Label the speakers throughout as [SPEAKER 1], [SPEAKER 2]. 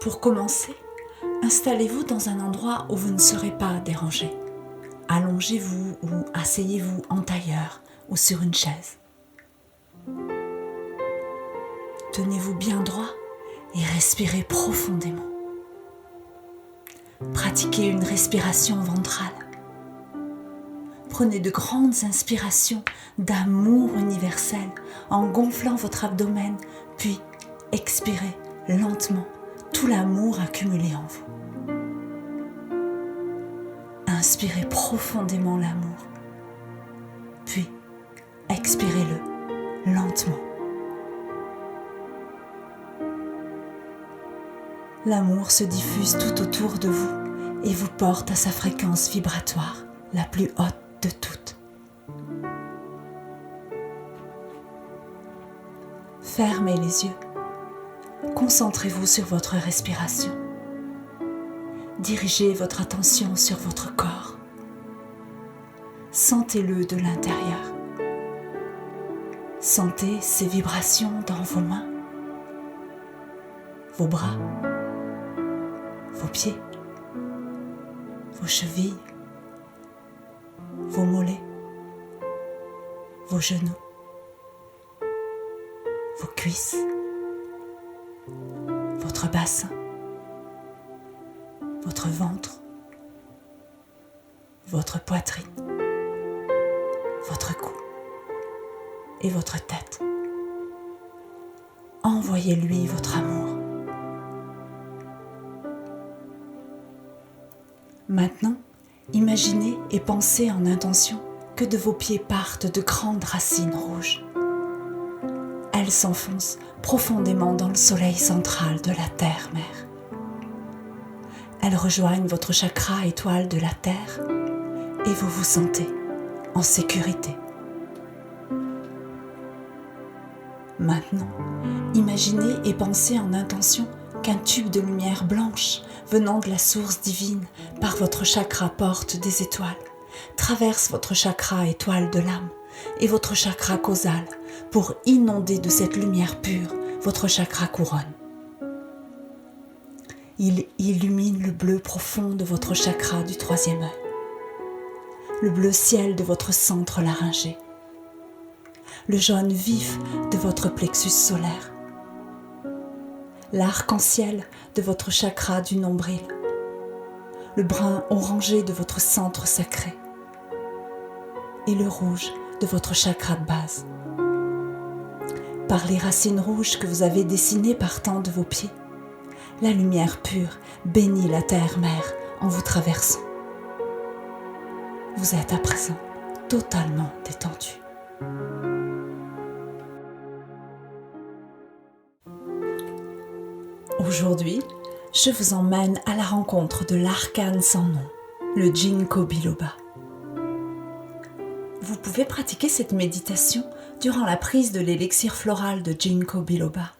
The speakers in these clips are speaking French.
[SPEAKER 1] Pour commencer, installez-vous dans un endroit où vous ne serez pas dérangé. Allongez-vous ou asseyez-vous en tailleur ou sur une chaise. Tenez-vous bien droit et respirez profondément. Pratiquez une respiration ventrale. Prenez de grandes inspirations d'amour universel en gonflant votre abdomen, puis expirez lentement tout l'amour accumulé en vous. Inspirez profondément l'amour, puis expirez-le lentement. L'amour se diffuse tout autour de vous et vous porte à sa fréquence vibratoire, la plus haute de toutes. Fermez les yeux. Concentrez-vous sur votre respiration. Dirigez votre attention sur votre corps. Sentez-le de l'intérieur. Sentez ces vibrations dans vos mains, vos bras, vos pieds, vos chevilles, vos mollets, vos genoux, vos cuisses, votre bassin, votre ventre, votre poitrine, votre cou et votre tête. Envoyez-lui votre amour. Maintenant, imaginez et pensez en intention que de vos pieds partent de grandes racines rouges. Elles s'enfoncent profondément dans le soleil central de la Terre-Mère. Elles rejoignent votre chakra étoile de la Terre et vous vous sentez en sécurité. Maintenant, imaginez et pensez en intention qu'un tube de lumière blanche venant de la source divine par votre chakra porte des étoiles, traverse votre chakra étoile de l'âme et votre chakra causal pour inonder de cette lumière pure votre chakra couronne. Il illumine le bleu profond de votre chakra du troisième œil, le bleu ciel de votre centre laryngé, le jaune vif de votre plexus solaire, l'arc-en-ciel de votre chakra du nombril, le brun orangé de votre centre sacré et le rouge de votre chakra de base. Par les racines rouges que vous avez dessinées partant de vos pieds, la lumière pure bénit la Terre-Mère en vous traversant. Vous êtes à présent totalement détendu. Aujourd'hui, je vous emmène à la rencontre de l'arcane sans nom, le Ginkgo biloba. Vous pouvez pratiquer cette méditation durant la prise de l'élixir floral de Ginkgo biloba.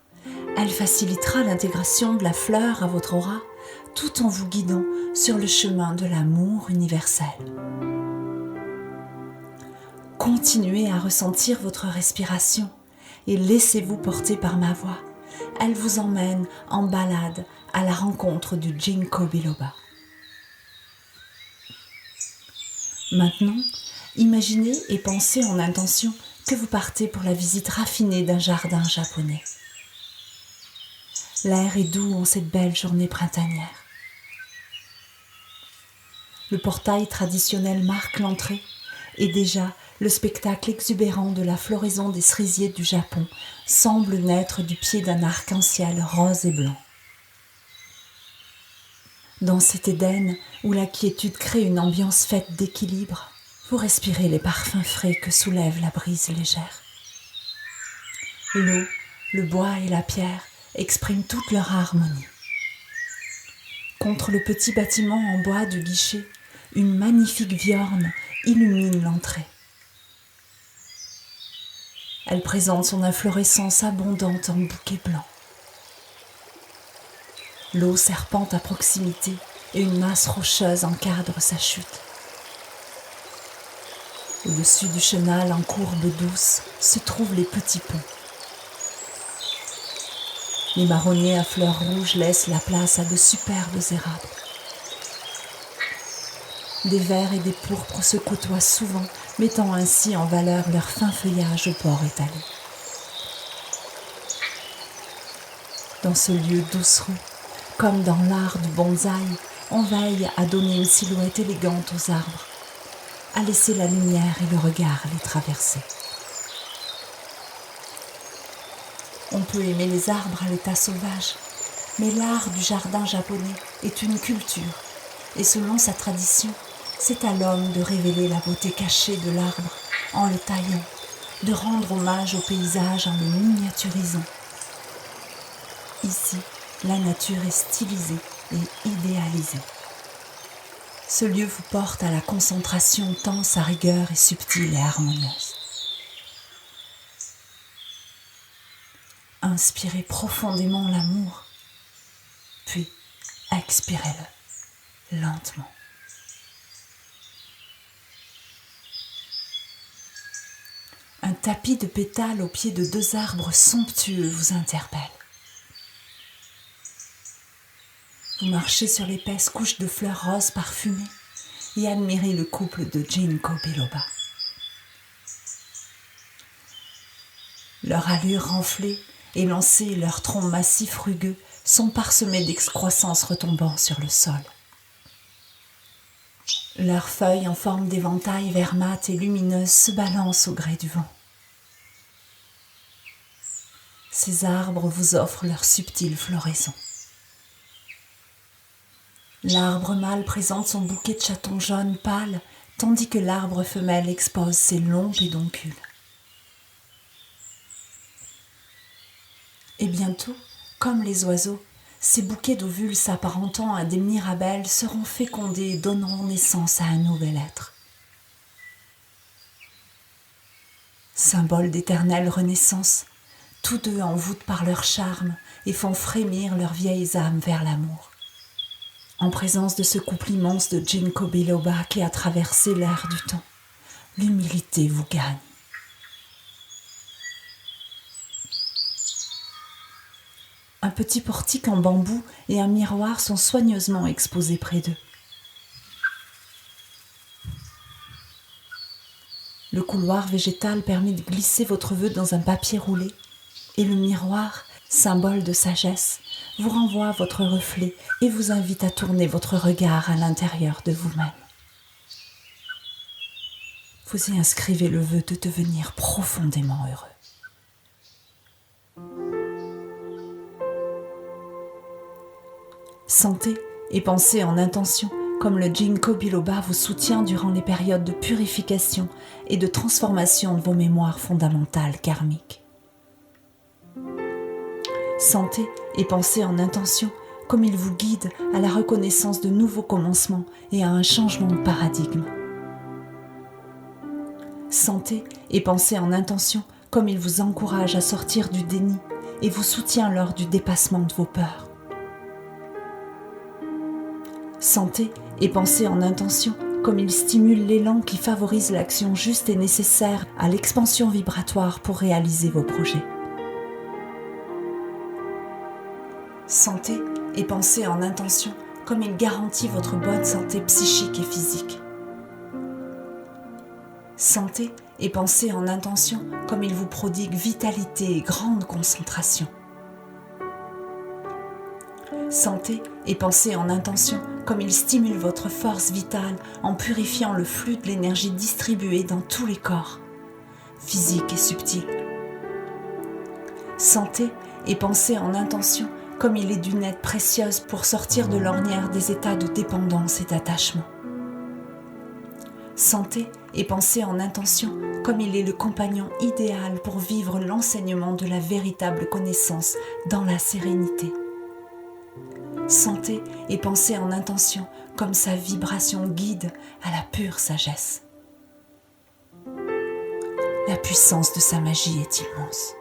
[SPEAKER 1] Elle facilitera l'intégration de la fleur à votre aura tout en vous guidant sur le chemin de l'amour universel. Continuez à ressentir votre respiration et laissez-vous porter par ma voix. Elle vous emmène en balade à la rencontre du Ginkgo biloba. Maintenant, imaginez et pensez en intention que vous partez pour la visite raffinée d'un jardin japonais. L'air est doux en cette belle journée printanière. Le portail traditionnel marque l'entrée et déjà le spectacle exubérant de la floraison des cerisiers du Japon semble naître du pied d'un arc-en-ciel rose et blanc. Dans cet Éden où la quiétude crée une ambiance faite d'équilibre, vous respirez les parfums frais que soulève la brise légère. L'eau, le bois et la pierre expriment toute leur harmonie. Contre le petit bâtiment en bois du guichet, une magnifique viorne illumine l'entrée. Elle présente son inflorescence abondante en bouquets blancs. L'eau serpente à proximité et une masse rocheuse encadre sa chute. Au-dessus du chenal en courbe douce se trouvent les petits ponts. Les marronniers à fleurs rouges laissent la place à de superbes érables. Des verts et des pourpres se côtoient souvent, mettant ainsi en valeur leur fin feuillage au port étalé. Dans ce lieu doucereux, comme dans l'art du bonsaï, on veille à donner une silhouette élégante aux arbres, à laisser la lumière et le regard les traverser. On peut aimer les arbres à l'état sauvage, mais l'art du jardin japonais est une culture, et selon sa tradition, c'est à l'homme de révéler la beauté cachée de l'arbre en le taillant, de rendre hommage au paysage en le miniaturisant. Ici, la nature est stylisée et idéalisée. Ce lieu vous porte à la concentration tant sa rigueur est subtile et harmonieuse. Inspirez profondément l'amour, puis expirez-le lentement. Un tapis de pétales au pied de 2 arbres somptueux vous interpelle. Vous marchez sur l'épaisse couche de fleurs roses parfumées et admirez le couple de ginkgo biloba. Leur allure renflée, élancée, leurs troncs massifs rugueux sont parsemés d'excroissances retombant sur le sol. Leurs feuilles en forme d'éventail vert mat et lumineuses se balancent au gré du vent. Ces arbres vous offrent leur subtile floraison. L'arbre mâle présente son bouquet de chatons jaunes pâles, tandis que l'arbre femelle expose ses longs pédoncules. Et bientôt, comme les oiseaux, ces bouquets d'ovules s'apparentant à des mirabelles seront fécondés et donneront naissance à un nouvel être. Symbole d'éternelle renaissance, tous deux envoûtent par leur charme et font frémir leurs vieilles âmes vers l'amour. En présence de ce couple immense de ginkgo biloba qui a traversé l'ère du temps, l'humilité vous gagne. Un petit portique en bambou et un miroir sont soigneusement exposés près d'eux. Le couloir végétal permet de glisser votre vœu dans un papier roulé et le miroir, symbole de sagesse, vous renvoie votre reflet et vous invite à tourner votre regard à l'intérieur de vous-même. Vous y inscrivez le vœu de devenir profondément heureux. Sentez et pensez en intention comme le ginkgo biloba vous soutient durant les périodes de purification et de transformation de vos mémoires fondamentales karmiques. Sentez et pensez en intention comme il vous guide à la reconnaissance de nouveaux commencements et à un changement de paradigme. Sentez et pensez en intention comme il vous encourage à sortir du déni et vous soutient lors du dépassement de vos peurs. Sentez et pensez en intention comme il stimule l'élan qui favorise l'action juste et nécessaire à l'expansion vibratoire pour réaliser vos projets. Sentez et pensez en intention comme il garantit votre bonne santé psychique et physique. Sentez et pensez en intention comme il vous prodigue vitalité et grande concentration. Sentez et pensez en intention comme il stimule votre force vitale en purifiant le flux de l'énergie distribuée dans tous les corps, physiques et subtils. Sentez et pensez en intention comme il est d'une aide précieuse pour sortir de l'ornière des états de dépendance et d'attachement. Sentez et pensez en intention comme il est le compagnon idéal pour vivre l'enseignement de la véritable connaissance dans la sérénité. Sentez et pensez en intention comme sa vibration guide à la pure sagesse. La puissance de sa magie est immense.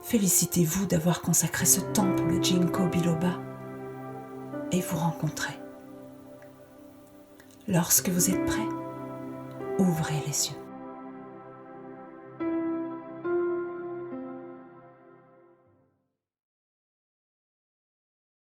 [SPEAKER 1] Félicitez-vous d'avoir consacré ce temps pour le ginkgo biloba et vous rencontrez. Lorsque vous êtes prêt, ouvrez les yeux.